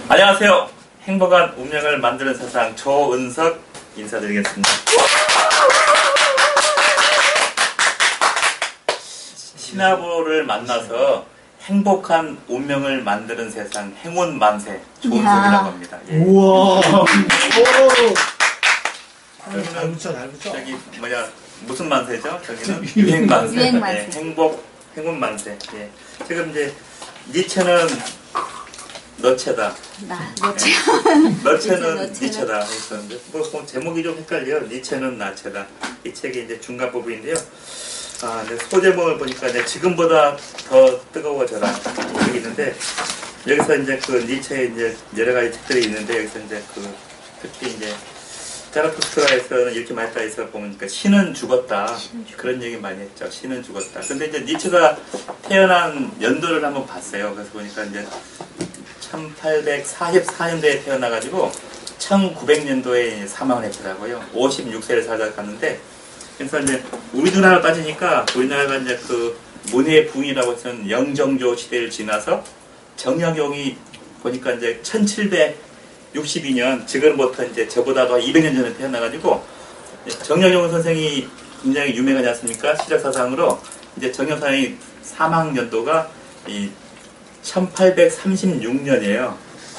안녕하세요. 행복한 운명을 만드는 세상 조은석 인사드리겠습니다. 신하부를 만나서 행복한 운명을 만드는 세상 행운 만세 조은석이라고 합니다. 예. 우와. 잘 붙여. 저기 뭐냐 무슨 만세죠? 저기는 유행 만세. 유행 만세. 예, 행운 만세. 예. 지금 이제 니체는 너체다. 너체. 너체는 니체다 했었는데 뭐 제목이 좀 헷갈려요. 니체는 나체다. 이 책의 이제 중간 부분인데요. 근데 소제목을 보니까 이제 지금보다 더 뜨거워져라 여기 있는데 여기서 이제 그 니체의 이제 여러 가지 책들이 있는데 여기서 이제 그 특히 이제 자라투스트라에서는 이렇게 말했다 해서 보니까 신은 죽었다. 그런 얘기 많이 했죠. 신은 죽었다. 근데 이제 니체가 태어난 연도를 한번 봤어요. 그래서 보니까 이제 1844년도에 태어나가지고 1900년도에 사망을 했더라고요. 56세를 살다 갔는데, 그래서 이제 우리나라로 따지니까 우리나라가 이제 그 문의 부흥이라고 해서는 영정조 시대를 지나서 정약용이 보니까 이제 1762년 지금부터 이제 저보다도 200년 전에 태어나가지고 정약용 선생이 굉장히 유명하지 않습니까? 시작사상으로 이제 정약용 선생이 사망 연도가 이 1836년이에요.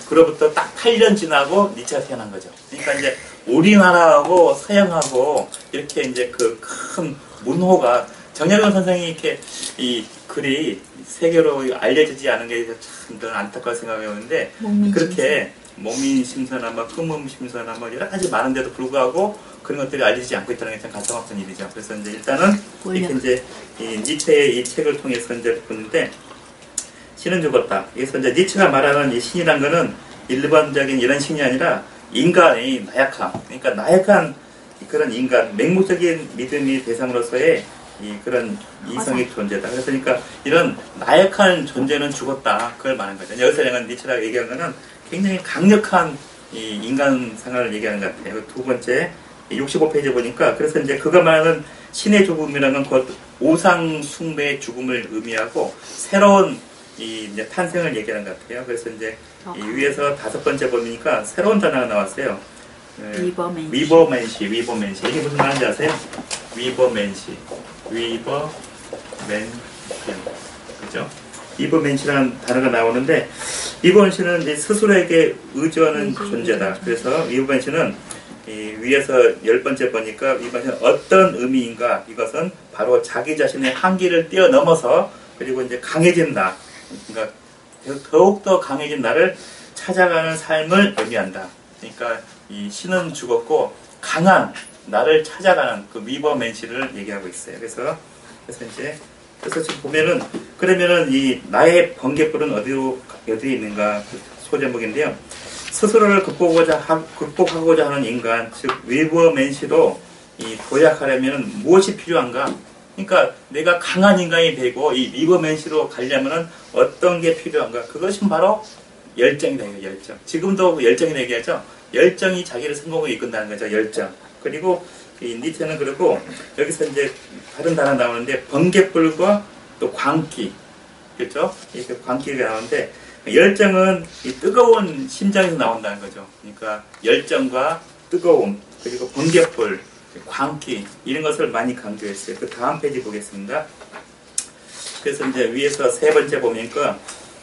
그로부터 딱 8년 지나고 니체가 태어난 거죠. 그러니까 이제 우리나라하고 서양하고 이렇게 이제 그 큰 문호가 정약용 선생이 이렇게 이 글이 세계로 알려지지 않은 게 참 안타까워 생각해오는데 그렇게 목민심서나 뭐 흠음심서나 뭐 여러 가지 많은데도 불구하고 그런 것들이 알려지지 않고 있다는 게 참 가슴 아픈 일이죠. 그래서 이제 일단은 이렇게 이제 이 니체의 이 책을 통해서 이제 보는데 신은 죽었다. 여기서 이제 니체가 말하는 이 신이란 거는 일반적인 이런 신이 아니라 인간의 나약함. 그러니까 나약한 그런 인간, 맹목적인 믿음이 대상으로서의 이 그런 이성의 존재다. 그래서 그러니까 이런 나약한 존재는 죽었다. 그걸 말하는 거죠. 여기서 내가 니체가 얘기한 거는 굉장히 강력한 이 인간 생활을 얘기하는 것 같아요. 두 번째 65페이지 보니까 그래서 이제 그가 말하는 신의 죽음이라는 건 곧 우상 숭배의 죽음을 의미하고 새로운 이 이제 탄생을 얘기하는 것 같아요. 그래서 이제 이 위에서 5번째 보니까 새로운 단어가 나왔어요. 위버맨시. 이게 무슨 말인지 아세요? 위버맨시. 그죠? 위버맨시라는 단어가 나오는데 위버맨시는 이제 스스로에게 의존하는 존재다. 그래서 위버맨시는 이 위에서 10번째 보니까 위버맨시는 어떤 의미인가? 이것은 바로 자기 자신의 한계를 뛰어넘어서 그리고 이제 강해진 나. 그러니까 더욱더 강해진 나를 찾아가는 삶을 의미한다. 그러니까 이 신은 죽었고 강한 나를 찾아가는 그 위버맨시를 얘기하고 있어요. 그래서 지금 보면은 그러면은 이 나의 번개불은 어디에 있는가 그 소제목인데요. 스스로를 극복하고자 하는 인간, 즉 위버맨시로 이 도약하려면 무엇이 필요한가? 그러니까 내가 강한 인간이 되고 이 위버맨시로 가려면은 어떤 게 필요한가? 그것이 바로 열정이다. 열정. 지금도 열정이라고 얘기하죠. 열정이 자기를 성공에 이끈다는 거죠. 열정. 그리고 이 니체는 그리고 여기서 이제 다른 단어 나오는데 번개불과 또 광기. 그렇죠? 이렇게 광기가 나오는데 열정은 이 뜨거운 심장에서 나온다는 거죠. 그러니까 열정과 뜨거움 그리고 번개불 광기 이런 것을 많이 강조했어요. 그 다음 페이지 보겠습니다. 그래서 이제 위에서 3번째 보니까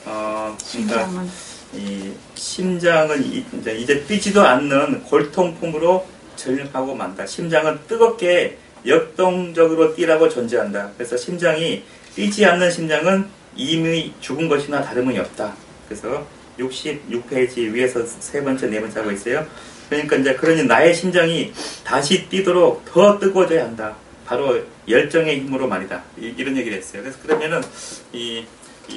그러니까 이 심장은 이제 뛰지도 않는 골통품으로 전력하고 만다. 심장은 뜨겁게 역동적으로 뛰라고 존재한다. 그래서 심장이 뛰지 않는 심장은 이미 죽은 것이나 다름이 없다. 그래서 66페이지 위에서 3번째, 4번째 하고 있어요. 그러니까 이제 그러니 나의 심장이 다시 뛰도록 더 뜨거워져야 한다. 바로 열정의 힘으로 말이다. 이런 얘기를 했어요. 그래서 그러면은 이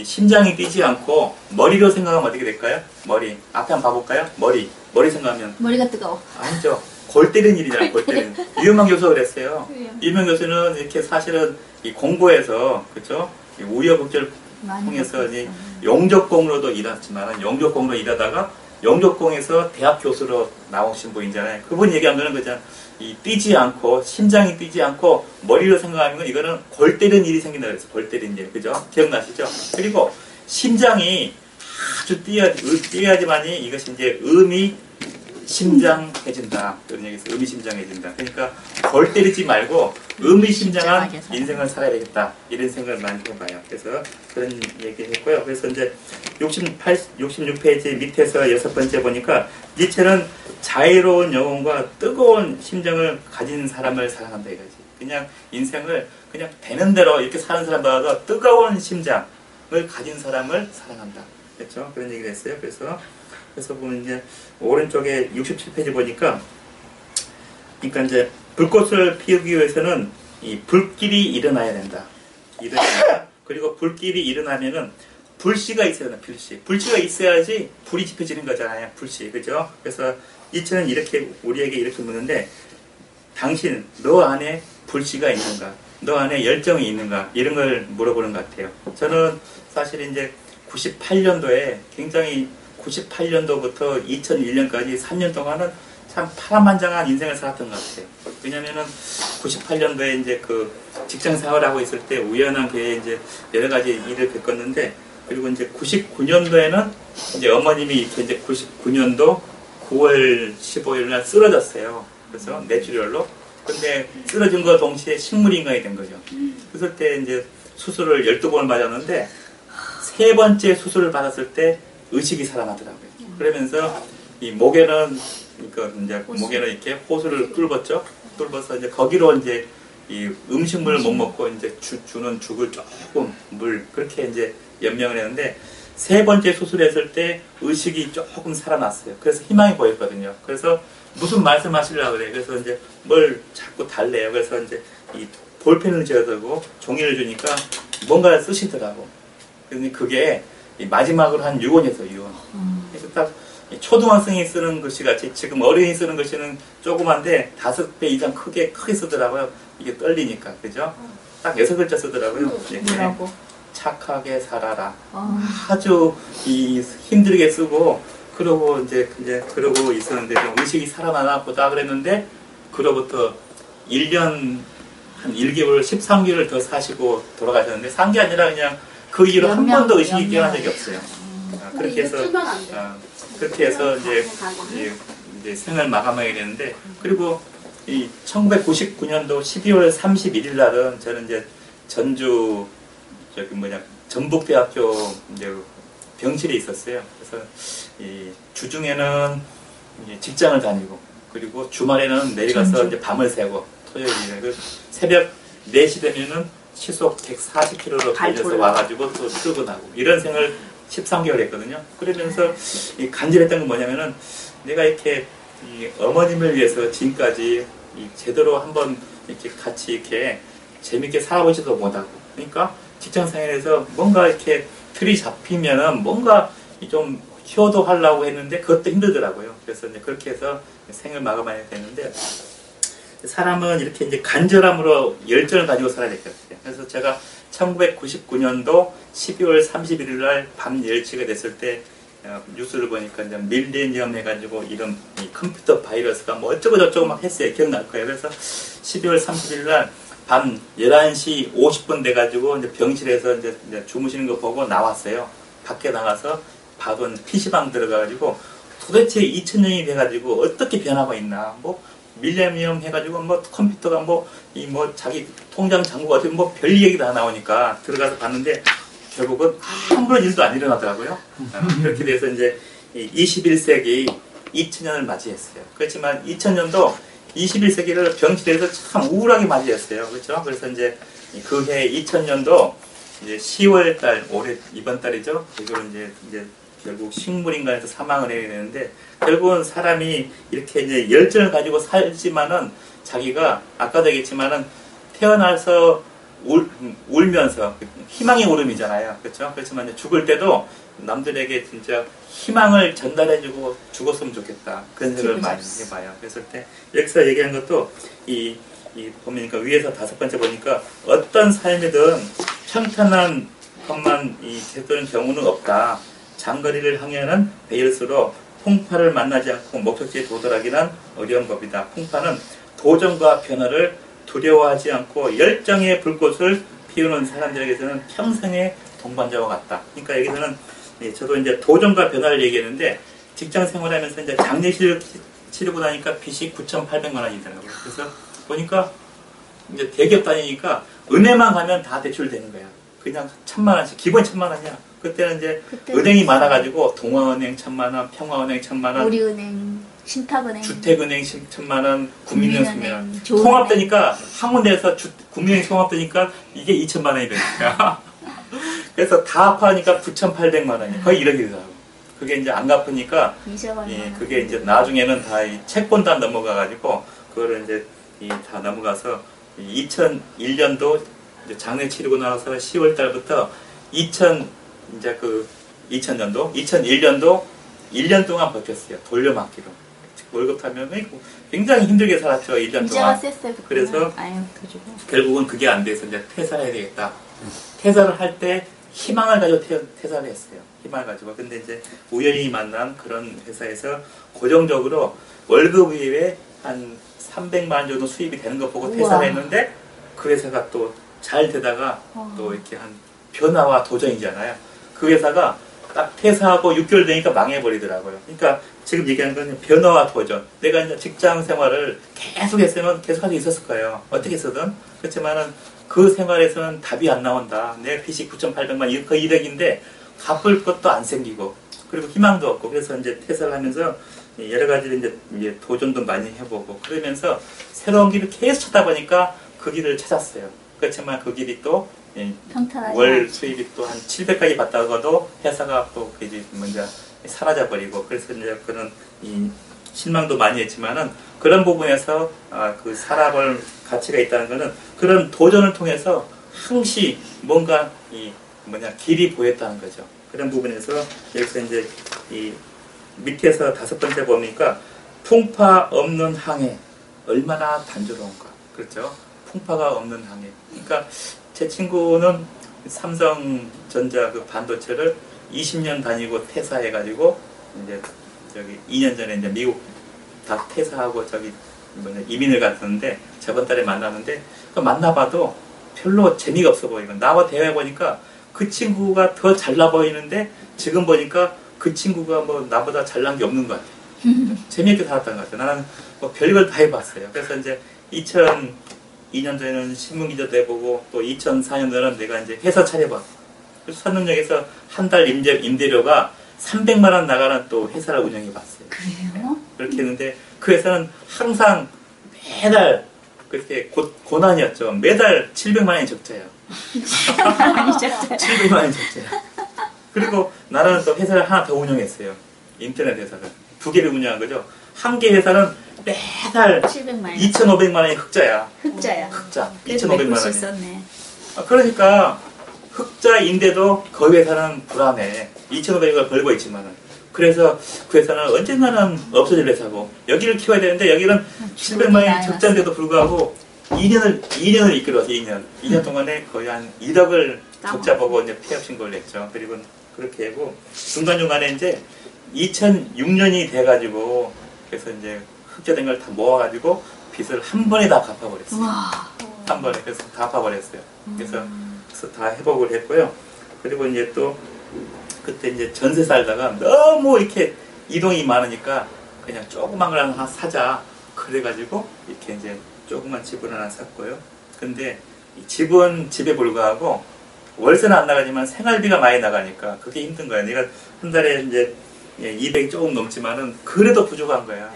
심장이 뛰지 않고 머리로 생각하면 어떻게 될까요? 머리. 앞에 한번 봐볼까요? 머리 생각하면. 머리가 뜨거워. 아니죠. 골 때리는 일이잖아요. 골 때리는. 유영만 교수가 그랬어요. 유영만 교수는 이렇게 사실은 이 공부에서 그렇죠? 우여곡절 통해서 이제 영적공으로도 일했지만 영적공으로 일하다가 영적공에서 대학 교수로 나오신 분이잖아요. 그분 얘기한 거는 그냥 이 뛰지 않고 심장이 뛰지 않고 머리로 생각하는 건 이거는 골 때리는 일이 생긴다 그랬어요. 골 때리는 일. 그죠? 기억나시죠? 그리고 심장이 아주 뛰어야지만이 이것이 이제 의미심장해진다. 그런 얘기에서 의미심장해진다. 그러니까 골 때리지 말고 의미심장한 인생을 살아야 되겠다. 이런 생각을 많이 해봐요. 그래서 그런 얘기 했고요. 그래서 이제 66페이지 밑에서 6번째 보니까 니체는 자유로운 영혼과 뜨거운 심정을 가진 사람을 사랑한다 이거지. 그냥 인생을 그냥 되는 대로 이렇게 사는 사람보다 뜨거운 심장을 가진 사람을 사랑한다. 그렇죠? 그런 얘기를 했어요. 그래서 보면 이제 오른쪽에 67페이지 보니까 그러니까 이제 불꽃을 피우기 위해서는 이 불길이 일어나야 된다. 그리고 불길이 일어나면은 불씨가 있어야 된다. 불씨가 있어야지 불이 지펴지는 거잖아요. 불씨. 그죠? 그래서 이처는 이렇게 우리에게 이렇게 묻는데 당신 너 안에 불씨가 있는가? 너 안에 열정이 있는가? 이런 걸 물어보는 것 같아요. 저는 사실 이제 98년도에 굉장히 98년도부터 2001년까지 3년 동안은 참 파란만장한 인생을 살았던 것 같아요. 왜냐면은 98년도에 이제 그 직장 생활을 하고 있을 때 우연한 기회에 이제 여러 가지 일을 겪었는데 그리고 이제 99년도에는 이제 어머님이 이렇게 이제 99년도 9월 15일 날 쓰러졌어요. 그래서 뇌출혈로. 근데 쓰러진 거 동시에 식물인간이 된 거죠. 그랬을 때 이제 수술을 12번을 맞았는데 세 번째 수술을 받았을 때 의식이 살아나더라고요. 그러면서 이 목에는 그러니까 이제 목에는 이렇게 호수를 뚫었죠. 뚫어서 이제 거기로 이제 이 음식물을 못 먹고 이제 주는 죽을 조금 물 그렇게 이제 연명을 했는데 세 번째 수술했을 때 의식이 조금 살아났어요. 그래서 희망이 보였거든요. 그래서 무슨 말씀하시려고 그래. 그래서 이제 뭘 자꾸 달래요. 그래서 이제 이 볼펜을 쥐어들고 종이를 주니까 뭔가를 쓰시더라고. 근데 그게 마지막으로 한 유언이었어요. 유언. 그래서 딱 초등학생이 쓰는 글씨 같이 지금 어린이 쓰는 글씨는 조그만데 5배 이상 크게 쓰더라고요. 이게 떨리니까. 그죠? 딱 6글자 쓰더라고요. 뭐라고? 착하게 살아라. 아주 힘들게 쓰고 그러고 이제 그러고 있었는데 좀 의식이 살아나나 보다 그랬는데 그로부터 1년 한 1개월 13개월 더 사시고 돌아가셨는데 산 게 아니라 그냥 그 이후로 한 번도 의식이 깨어난 적이 없어요. 그렇게 해서 이제 생을 마감하게 되는데 그리고 이 1999년도 12월 31일 날은 저는 이제 전주 전북대학교 이제 병실에 있었어요. 그래서 이 주중에는 이제 직장을 다니고 그리고 주말에는 내려가서 이제 밤을 새고 토요일에 그 새벽 4시 되면은 시속 140km로 달려서 와가지고 또 출근하고 이런 생을 13개월 했거든요. 그러면서 이 간절했던 건 뭐냐면은 내가 이렇게 이 어머님을 위해서 지금까지 이 제대로 한번 이렇게 같이 이렇게 재밌게 살아보지도 못하고 그러니까 직장 생활에서 뭔가 이렇게 틀이 잡히면은 뭔가 좀 효도하려고 했는데 그것도 힘들더라고요. 그래서 이제 그렇게 해서 생을 마감하게 됐는데 사람은 이렇게 이제 간절함으로 열정을 가지고 살아야 될 것 같아요. 그래서 제가 1999년도 12월 31일 날 밤 10시가 됐을 때 뉴스를 보니까 이제 밀레니엄 해가지고 이런 이 컴퓨터 바이러스가 뭐 어쩌고 저쩌고 막 했어요. 기억날 거예요. 그래서 12월 30일 날 밤 11시 50분 돼가지고 이제 병실에서 이제 주무시는 거 보고 나왔어요. 밖에 나가서 받은 PC방 들어가가지고 도대체 2000년이 돼가지고 어떻게 변화가 있나. 뭐 밀레니엄 해가지고 뭐 컴퓨터가 뭐 자기 통장 잔고가 어떻게 뭐 별 얘기 다 나오니까 들어가서 봤는데 결국은 아무런 일도 안 일어나더라고요. 그렇게 돼서 이제 21세기 2000년을 맞이했어요. 그렇지만 2000년도 21세기를 병실에서 참 우울하게 맞이했어요. 그렇죠? 그래서 이제 그해 2000년도 이제 10월 달, 올해 이번 달이죠. 이걸 이제 결국 식물인간에서 사망을 해야 되는데 결국은 사람이 이렇게 이제 열정을 가지고 살지만은 자기가 아까도 얘기했지만은 태어나서 울면서 희망의 울음이잖아요. 그렇죠? 그렇지만 이제 죽을 때도 남들에게 진짜 희망을 전달해주고 죽었으면 좋겠다. 그런 생각을 많이 해봐요. 그랬을 때 여기서 얘기한 것도 보니까 위에서 5번째 보니까 어떤 삶이든 평탄한 것만 되는 경우는 없다. 장거리를 항해하는 배일수로 풍파를 만나지 않고 목적지에 도달하기는 어려운 법이다. 풍파는 도전과 변화를 두려워하지 않고 열정의 불꽃을 피우는 사람들에게서는 평생의 동반자와 같다. 그러니까 여기서는 예, 저도 이제 도전과 변화를 얘기했는데 직장 생활하면서 이제 장례식 치르고 나니까 빚이 9,800만 원이더라고요. 그래서 보니까 이제 대기업 다니니까 은행만 가면 다 대출되는 거야. 그냥 1,000만 원씩, 기본 1,000만 원이야. 그때는 이제 은행이 많아가지고 동아은행 1,000만 원, 평화은행 1,000만 원, 우리은행, 신탁은행, 주택은행 1,000만 원, 국민은행 1,000만 원. 통합되니까 한 군데에서 국민은행 통합되니까 이게 2,000만 원이 되니까. 그래서 다 합하니까 9,800만 원이 거의 1억이 되더라고. 그게 이제 안 갚으니까 예, 그게 이제 나중에는 다 채권단 넘어가가지고 그거를 이제 다 넘어가서 2001년도 장례 치르고 나서 10월 달부터 2000년도 2001년도 1년 동안 버텼어요. 돌려막기로. 월급 타면 굉장히 힘들게 살았죠. 1년 동안. 그래서 결국은 그게 안 돼서 이제 퇴사를 해야 되겠다. 퇴사를 할 때 희망을 가지고 퇴사를 했어요. 희망을 가지고. 근데 이제 우연히 만난 그런 회사에서 고정적으로 월급 이외에 한 300만 원 정도 수입이 되는 거 보고 퇴사를 했는데 그 회사가 또 잘 되다가 또 이렇게 한 변화와 도전이잖아요. 그 회사가 딱 퇴사하고 6개월 되니까 망해버리더라고요. 그러니까 지금 얘기하는 건 변화와 도전. 내가 이제 직장 생활을 계속 했으면 계속 할 수 있었을 거예요. 어떻게 했어든. 그렇지만은 그 생활에서는 답이 안 나온다. 내 빚이 9,800만, 거의 1억인데 갚을 것도 안 생기고 그리고 희망도 없고 그래서 이제 퇴사를 하면서 여러 가지로 이제 도전도 많이 해보고 그러면서 새로운 길을 계속 찾다 보니까 그 길을 찾았어요. 그렇지만 그 길이 또 월 수입이 또 한 700까지 받다가도 회사가 또 이제 먼저 사라져버리고 그래서 이제 그런 실망도 많이 했지만은 그런 부분에서 그 살아볼 가치가 있다는 거는 그런 도전을 통해서 항시 뭔가 길이 보였다는 거죠. 그런 부분에서 여기서 이제 밑에서 5번째 보니까 풍파 없는 항해 얼마나 단조로운가. 그렇죠. 풍파가 없는 항해. 그러니까 제 친구는 삼성전자 그 반도체를 20년 다니고 퇴사해가지고 이제 저기 2년 전에 이제 미국 다 퇴사하고 이민을 갔었는데 저번 달에 만났는데 그 만나봐도 별로 재미가 없어 보이고 나와 대화해 보니까 그 친구가 더 잘나 보이는데 지금 보니까 그 친구가 뭐 나보다 잘난 게 없는 것 같아. 재미있게 살았던 것 같아. 나는 뭐 별걸 다 해봤어요. 그래서 이제 2002년도에는 신문기자도 해보고 또 2004년도에는 내가 이제 회사 차려봐. 그래서 선릉역에서 한 달 임대료가 300만 원 나가는 또 회사를 운영해봤어요. 그래요? 그렇게 했는데 그 회사는 항상 매달 그렇게 고난이었죠. 매달 700만 원이 적자예요. 700만 원이 적자예요. 그리고 나는 또 회사를 하나 더 운영했어요. 인터넷 회사를. 2개를 운영한 거죠. 한 개 회사는 매달 2,500만 원이 흑자야. 흑자. 2,500만 원이. 그러니까 흑자인데도 그 회사는 불안해. 2,500을 벌고 있지만은. 그래서 그 회사는 언젠가는 없어질 회사고 여기를 키워야 되는데 여기는 700만 원이 적자인데도 불구하고 2년을 이끌어서 2년 동안에 거의 한 1억을 적자 보고 이제 폐업 신고를 했죠. 그리고 그렇게 하고 중간중간에 이제 2006년이 돼가지고 그래서 이제 흑자된 걸 다 모아가지고 빚을 한 번에 다 갚아버렸어요. 한 번에 그래서 다 갚아버렸어요. 그래서 다 회복을 했고요. 그리고 이제 또 그때 이제 전세 살다가 너무 이렇게 이동이 많으니까 그냥 조그만 걸 하나 사자. 그래가지고 이렇게 이제 조그만 집을 하나 샀고요. 근데 이 집은 집에 불과하고 월세는 안 나가지만 생활비가 많이 나가니까 그게 힘든 거예요. 내가 한 달에 이제 200이 조금 넘지만은 그래도 부족한 거야.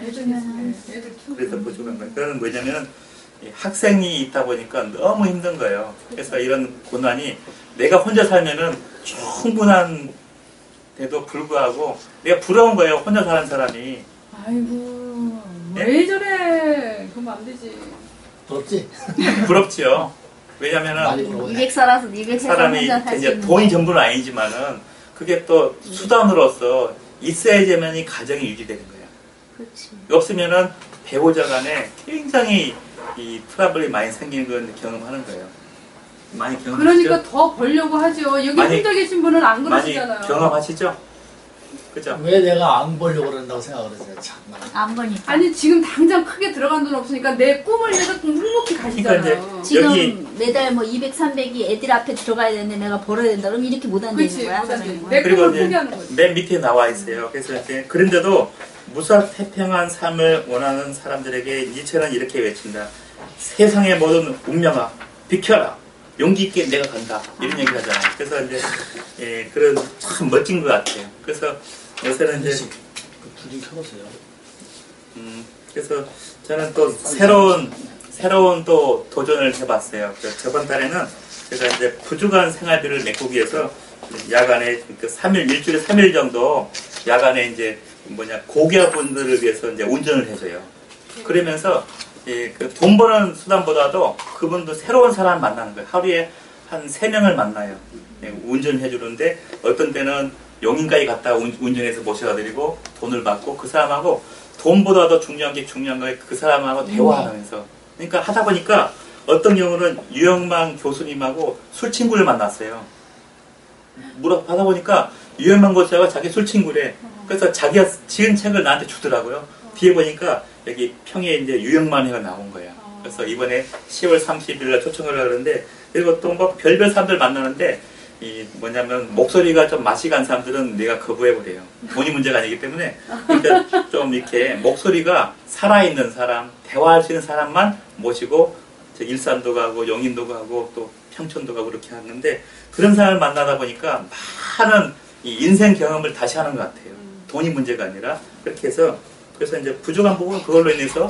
그래서 부족한 거야. 그건 뭐냐면은 학생이 있다 보니까 너무 힘든 거예요. 그래서 이런 고난이 내가 혼자 살면은 충분한 데도 불구하고 내가 부러운 거예요. 혼자 사는 사람이. 아이고 왜 저래? 그러면 안 되지. 부럽지? 부럽지요. 왜냐면은 200 살아서 200 사람이 이제 돈이 전부는 아니지만은 그게 또 수단으로서 있어야지만이 가정이 유지되는 거야. 그렇지. 없으면은 배우자 간에 굉장히 이 트러블이 많이 생기는 걸 경험하는 거예요. 많이 경험하시죠? 그러니까 더 벌려고 하죠. 여기 혼자 계신 분은 안 그러시잖아요. 많이 경험하시죠? 그죠? 왜 내가 안 보려고 그런다고 생각을 했어요. 참나. 안 보니까. 아니 지금 당장 크게 들어간 돈 없으니까 내 꿈을 위해서 묵묵히 가시잖아요. 그러니까 지금 여기- 매달 뭐 200, 300이 애들 앞에 들어가야 되는데 내가 벌어야 된다. 그럼 이렇게 못 앉는 그렇지, 거야. 못 앉는 사장님은. 내 그리고 꿈을 이제 포기하는 거지. 맨 밑에 나와 있어요. 그래서 이제 그런데도 무사태평한 삶을 원하는 사람들에게 니체는 이렇게 외친다. 세상의 모든 운명아 비켜라. 용기 있게 내가 간다. 이런 얘기를 하잖아요. 그래서 이제 그런 참 멋진 것 같아요. 그래서 요새는 이제 불좀 켜보세요. 그래서 저는 또 새로운 또 도전을 해봤어요. 저번 달에는 제가 이제 부족한 생활비를 메꾸기 위해서 야간에 그 3일, 일주일에 3일 정도 야간에 이제 고객분들을 위해서 이제 운전을 해줘요. 그러면서 그 돈 버는 수단보다도 그분도 새로운 사람 만나는 거예요. 하루에 한 3명을 만나요. 운전을 해주는데 어떤 때는 용인까지 갔다 운전해서 모셔다 드리고 돈을 받고 그 사람하고 돈보다도 중요한 거에 그 사람하고 대화하면서 그러니까 하다 보니까 어떤 경우는 유영만 교수님하고 술 친구를 만났어요. 물어봐다 보니까 유영만 교수하고 자기 술 친구래. 그래서 자기가 지은 책을 나한테 주더라고요. 뒤에 보니까 여기 평에 이제 유영만회가 나온 거야. 그래서 이번에 10월 30일 날 초청을 하는데 그리고 또 뭐 별별 사람들 만나는데 목소리가 좀 맛이 간 사람들은 내가 거부해버려요. 돈이 문제가 아니기 때문에. 그러니까 좀 이렇게 목소리가 살아있는 사람, 대화할 수 있는 사람만 모시고, 일산도 가고, 영인도 가고, 또 평촌도 가고 그렇게 하는데, 그런 사람을 만나다 보니까 많은 이 인생 경험을 다시 하는 것 같아요. 돈이 문제가 아니라. 그렇게 해서, 그래서 이제 부족한 부분 그걸로 인해서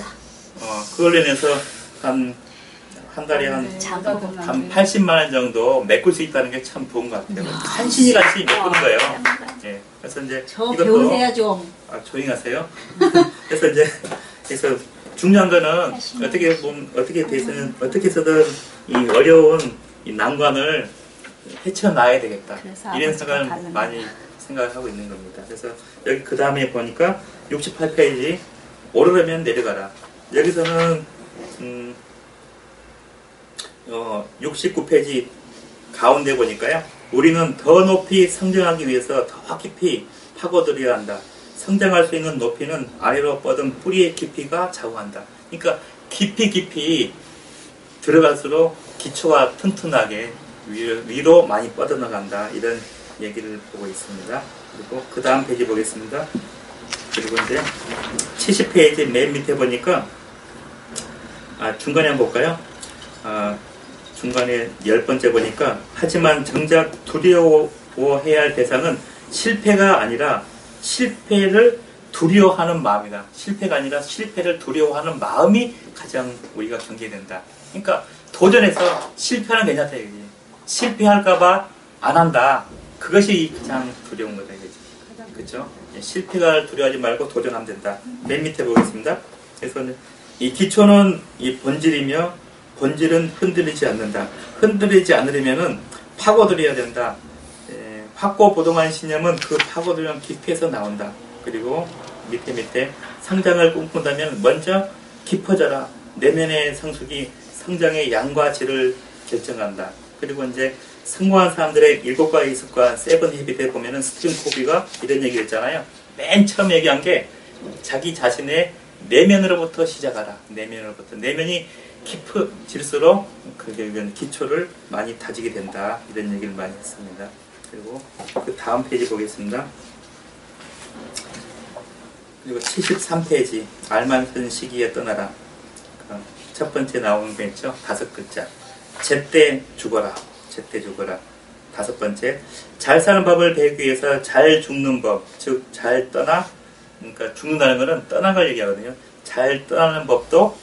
한 달에 한 80만 원 정도 메꿀 수 있다는 게 참 좋은 것 같아요. 간신히 메꾸는 거예요. 예. 그래서 이제 저 배우세요 좀. 조용히 하세요. 그래서 중요한 거는 어떻게 해서든 이 어려운 이 난관을 헤쳐나야 되겠다. 이런 생각을 많이 생각하고 있는 겁니다. 그래서 여기 그 다음에 보니까 68페이지 오르려면 내려가라. 여기서는 69페이지 가운데 보니까요. 우리는 더 높이 성장하기 위해서 더 깊이 파고들어야 한다. 성장할 수 있는 높이는 아래로 뻗은 뿌리의 깊이가 좌우한다. 그러니까 깊이 들어갈수록 기초가 튼튼하게 위로 많이 뻗어나간다. 이런 얘기를 보고 있습니다. 그리고 그 다음 페이지 보겠습니다. 그리고 이제 70페이지 맨 밑에 보니까 중간에 한번 볼까요? 중간에 10번째 보니까 하지만 정작 두려워해야 할 대상은 실패가 아니라 실패를 두려워하는 마음이다. 실패가 아니라 실패를 두려워하는 마음이 가장 우리가 경계된다. 그러니까 도전해서 실패하는 괜찮다 이거지. 실패할까봐 안 한다. 그것이 가장 두려운 거다 이거지. 그렇죠? 실패가 두려워하지 말고 도전하면 된다. 맨 밑에 보겠습니다. 그래서 이 기초는 이 본질이며 본질은 흔들리지 않는다. 흔들리지 않으려면은 파고들여야 된다. 확고부동한 신념은 그 파고들면 깊이에서 나온다. 그리고 밑에 성장을 꿈꾼다면 먼저 깊어져라. 내면의 성숙이 성장의 양과 질을 결정한다. 그리고 이제 성공한 사람들의 7가지 습관, 세븐 헤빗에 보면은 스티븐 코비가 이런 얘기를 했잖아요. 맨 처음 얘기한 게 자기 자신의 내면으로부터 시작하라. 내면이 깊어질수록 그게 기초를 많이 다지게 된다. 이런 얘기를 많이 했습니다. 그리고 그 다음 페이지 보겠습니다. 그리고 73페이지 알맞은 시기에 떠나라. 첫 번째 나오는 게 있죠. 5글자. 제때 죽어라. 5번째. 잘 사는 법을 배우기 위해서 잘 죽는 법, 즉 잘 떠나. 그러니까 죽는다는 것은 떠난 걸 얘기하거든요. 잘 떠나는 법도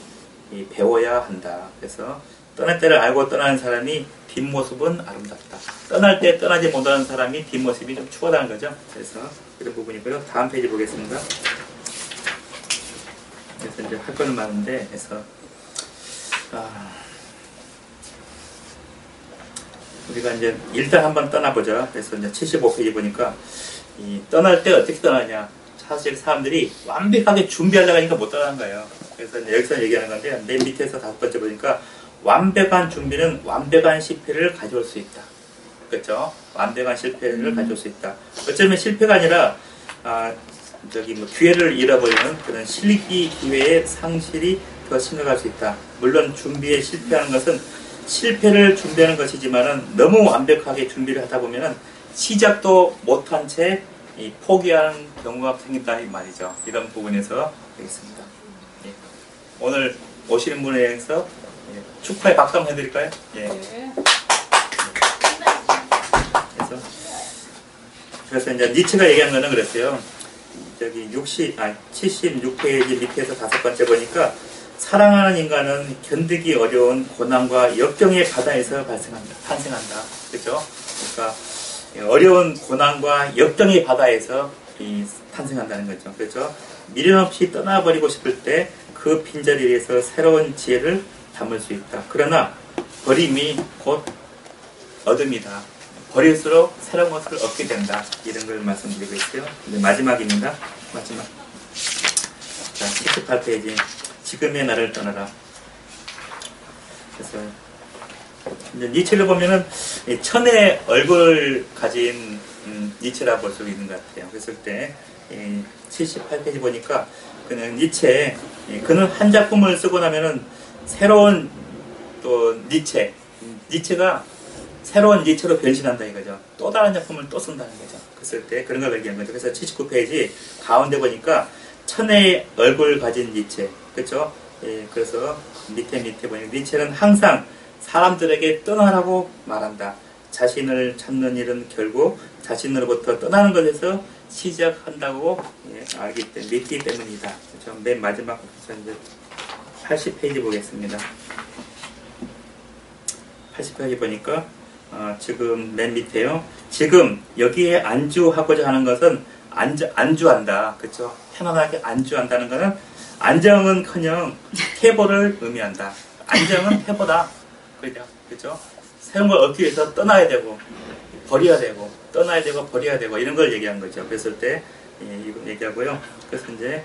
배워야 한다. 그래서 떠날 때를 알고 떠나는 사람이 뒷모습은 아름답다. 떠날 때 떠나지 못하는 사람이 뒷모습이 좀 추하다는 거죠. 그래서 이런 부분이고요. 다음 페이지 보겠습니다. 그래서 이제 할 거는 많은데, 그래서 우리가 이제 일단 한번 떠나보죠. 그래서 이제 75페이지 보니까 이 떠날 때 어떻게 떠나냐. 사실 사람들이 완벽하게 준비하려고 하니까 못 떠나는 거예요. 그래서 여기서 얘기하는 건데, 맨 밑에서 5번째 보니까 완벽한 준비는 완벽한 실패를 가져올 수 있다. 그렇죠? 완벽한 실패를 가져올 수 있다. 어쩌면 실패가 아니라 저기 뭐 기회를 잃어버리는 그런 실기 기회의 상실이 더 심각할 수 있다. 물론 준비에 실패하는 것은 실패를 준비하는 것이지만은 너무 완벽하게 준비를 하다 보면은 시작도 못한 채 포기하는 경우가 생긴다 이 말이죠. 이런 부분에서 되겠습니다. 예. 오늘 오시는 분에 대해서 축하의 박수 한번 해드릴까요? 예. 네. 그래서 이제 니체가 얘기한 거는 그랬어요. 저기 76페이지 밑에서 5번째 보니까 사랑하는 인간은 견디기 어려운 고난과 역경의 바다에서 탄생한다. 그렇죠? 그러니까 어려운 고난과 역경의 바다에서 탄생한다는 거죠. 그렇죠? 미련 없이 떠나버리고 싶을 때 그 빈자리에서 새로운 지혜를 담을 수 있다. 그러나 버림이 곧 얻음이다. 버릴수록 새로운 것을 얻게 된다. 이런 걸 말씀드리고 있어요. 이제 마지막입니다. 마지막. 자, 78페이지. 지금의 나를 떠나라. 그래서 이제 니체를 보면은 천의 얼굴을 가진 니체라 볼 수 있는 것 같아요. 그랬을 때 78페이지 보니까 그는 니체, 그는 한 작품을 쓰고 나면은 새로운 또 니체가 새로운 니체로 변신한다 이거죠. 또 다른 작품을 또 쓴다는 거죠. 그랬을 때 그런 걸 얘기하는 거죠. 그래서 79페이지 가운데 보니까 천의 얼굴 가진 니체, 그렇죠? 예, 그래서 밑에 보니까 니체는 항상 사람들에게 떠나라고 말한다. 자신을 찾는 일은 결국 자신으로부터 떠나는 것에서 시작한다고 알기 때문에 믿기 때문이다. 그렇죠? 맨 마지막 80페이지 보겠습니다. 80페이지 보니까 지금 맨 밑에요. 지금 여기에 안주하고자 하는 것은 안주한다. 그렇죠? 편안하게 안주한다는 것은 안정은커녕 퇴보를 의미한다. 안정은 퇴보다. 그렇죠? 새로운 걸 얻기 위해서 떠나야 되고 버려야 되고 떠나야 되고 버려야 되고 이런 걸 얘기한 거죠. 그랬을 때 이거 얘기하고요. 그래서 이제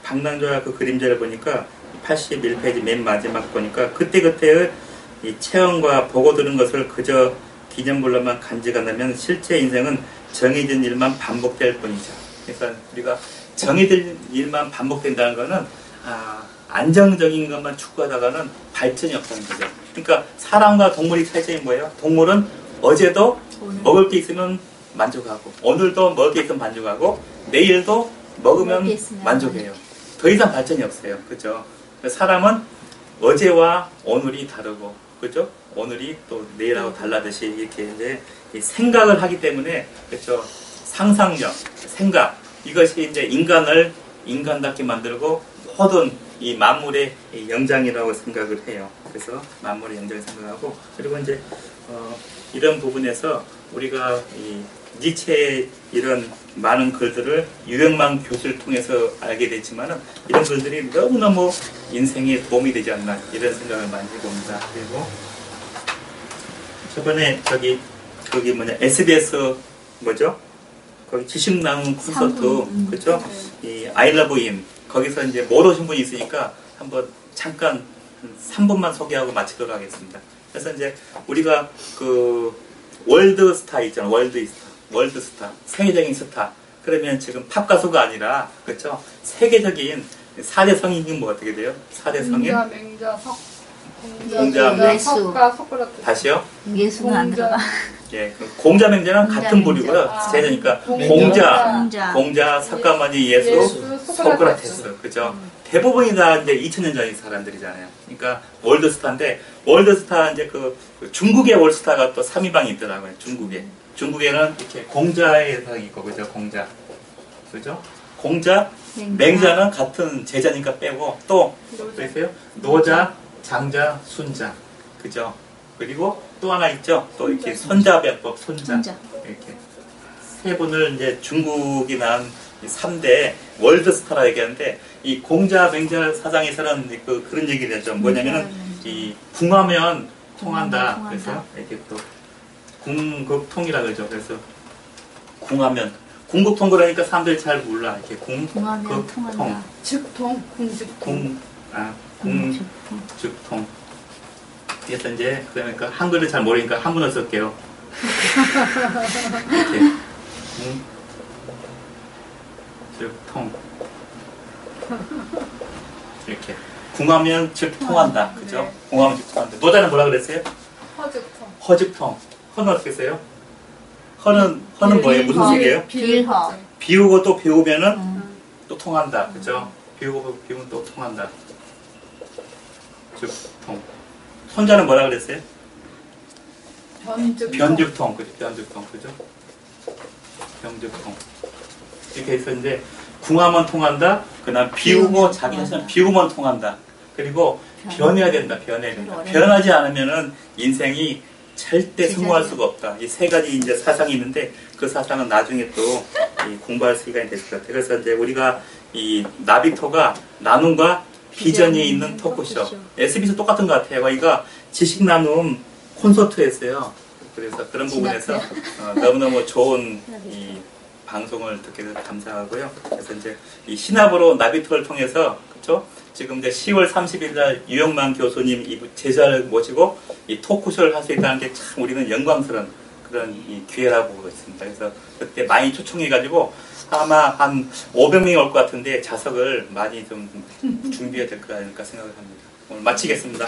방랑조와 그 그림자를 보니까 81페이지 맨 마지막 보니까 그때그때의 이 체험과 보고 들은 것을 그저 기념물로만 간직한다면 실제 인생은 정해진 일만 반복될 뿐이죠. 그러니까 우리가 정해진 일만 반복된다는 것은 안정적인 것만 추구하다가는 발전이 없다는 거죠. 그러니까 사람과 동물의 차이점이 뭐예요? 동물은 어제도 먹을 게 있으면 만족하고 오늘도 먹을 게 있으면 만족하고 내일도 먹으면 만족해요. 더 이상 발전이 없어요. 그렇죠? 사람은 어제와 오늘이 다르고 그렇죠? 오늘이 또 내일하고 달라듯이 이렇게 이제 생각을 하기 때문에 그렇죠? 상상력, 생각 이것이 이제 인간을 인간답게 만들고 모든 이 만물의 영장이라고 생각을 해요. 그래서 만물의 영장을 생각하고 그리고 이제 이런 부분에서 우리가 이 니체의 이런 많은 글들을 유영만 교수를 통해서 알게 됐지만은 이런 글들이 너무너무 인생에 도움이 되지 않나 이런 생각을 많이 해봅니다. 그리고 저번에 거기 SBS 뭐죠? 거기 지식나눔 콘서트 그렇죠? 이 I Love Him 거기서 이제 못 오신 분이 있으니까 한번 잠깐 3분만 소개하고 마치도록 하겠습니다. 그래서 이제 우리가 그 월드 스타 있잖아. 월드 스타. 세계적인 스타. 그러면 지금 팝 가수가 아니라 그렇죠? 세계적인 4대 성인이 뭐 어떻게 돼요? 4대 성인? 공자, 맹자, 석가, 소크라테스. 다시요? 예수는 안 들어가. 예, 공자, 맹자는 같은 부류고요. 세대니까 공자, 석가모니, 예수, 소크라테스. 그죠? 대부분이 다 이제 2000년 전의 사람들이잖아요. 그러니까 월드스타인데, 월드스타 이제 그 중국의 월드스타가 또 3위방이 있더라고요. 중국에는 이렇게 공자의 상이 있고, 그죠? 공자. 그죠? 공자, 맹자는 같은 제자니까 빼고, 또 있어요? 노자, 장자, 순자. 그죠? 그리고 또 하나 있죠? 또 이렇게 손자병법, 손자. 이렇게. 세 분을 이제 중국이 낳은 3대 월드스타라 얘기하는데, 이 공자, 맹자 사상에서는 그런 얘기를 하죠. 뭐냐면은, 이 궁하면 통한다. 그래서 이렇게 또 궁극통이라 그러죠. 그래서 궁하면. 궁극통 그러니까 사람들이 잘 몰라. 이렇게 궁극통. 즉통, 궁즉통. 궁즉통. 그래서 이제 그러니까 한글을 잘 모르니까 한문을 쓸게요. 이렇게 즉 통. 이렇게 궁하면 즉 통한다. 그죠? 네. 궁하면 즉 통한다. 노자는 뭐라 그랬어요? 허죽통. 허즉통. 허는 어떻게 써요? 허는 뭐예요? 무슨 색이에요? 빌허. 비우고 또 비우면은 또 통한다. 그죠? 비우면 또 통한다. 즉 통. 손자는 뭐라 그랬어요? 변죽통. 변죽통. 그죠? 변죽통. 그죠? 변죽통. 이렇게 해서 이제 궁하면 통한다. 그다음 비우고 자기 자신 비우면 통한다. 그리고 변해야 된다. 변해야 된다. 변하지 않으면은 인생이 절대 성공할 수가 없다. 이 세 가지 이제 사상이 있는데 그 사상은 나중에 또 이 공부할 시간이 될 것 같아요. 그래서 이제 우리가 이 나빅토가 나눔과 비전이 있는 토크쇼. SBS 똑같은 것 같아요. 저희가 지식 나눔 콘서트였어요. 그래서 그런 부분에서 너무너무 좋은 이 방송을 듣게 돼서 감사하고요. 그래서 이제 이 신압으로 나비토를 통해서 그렇죠? 지금 이제 10월 30일 날 유영만 교수님 이 제자를 모시고 이 토크쇼를 할 수 있다는 게 참 우리는 영광스러운 그런 이 기회라고 보고 있습니다. 그래서 그때 많이 초청해가지고 아마 한 500명이 올 것 같은데 자석을 많이 좀 준비해야 될 거 아닐까 생각을 합니다. 오늘 마치겠습니다.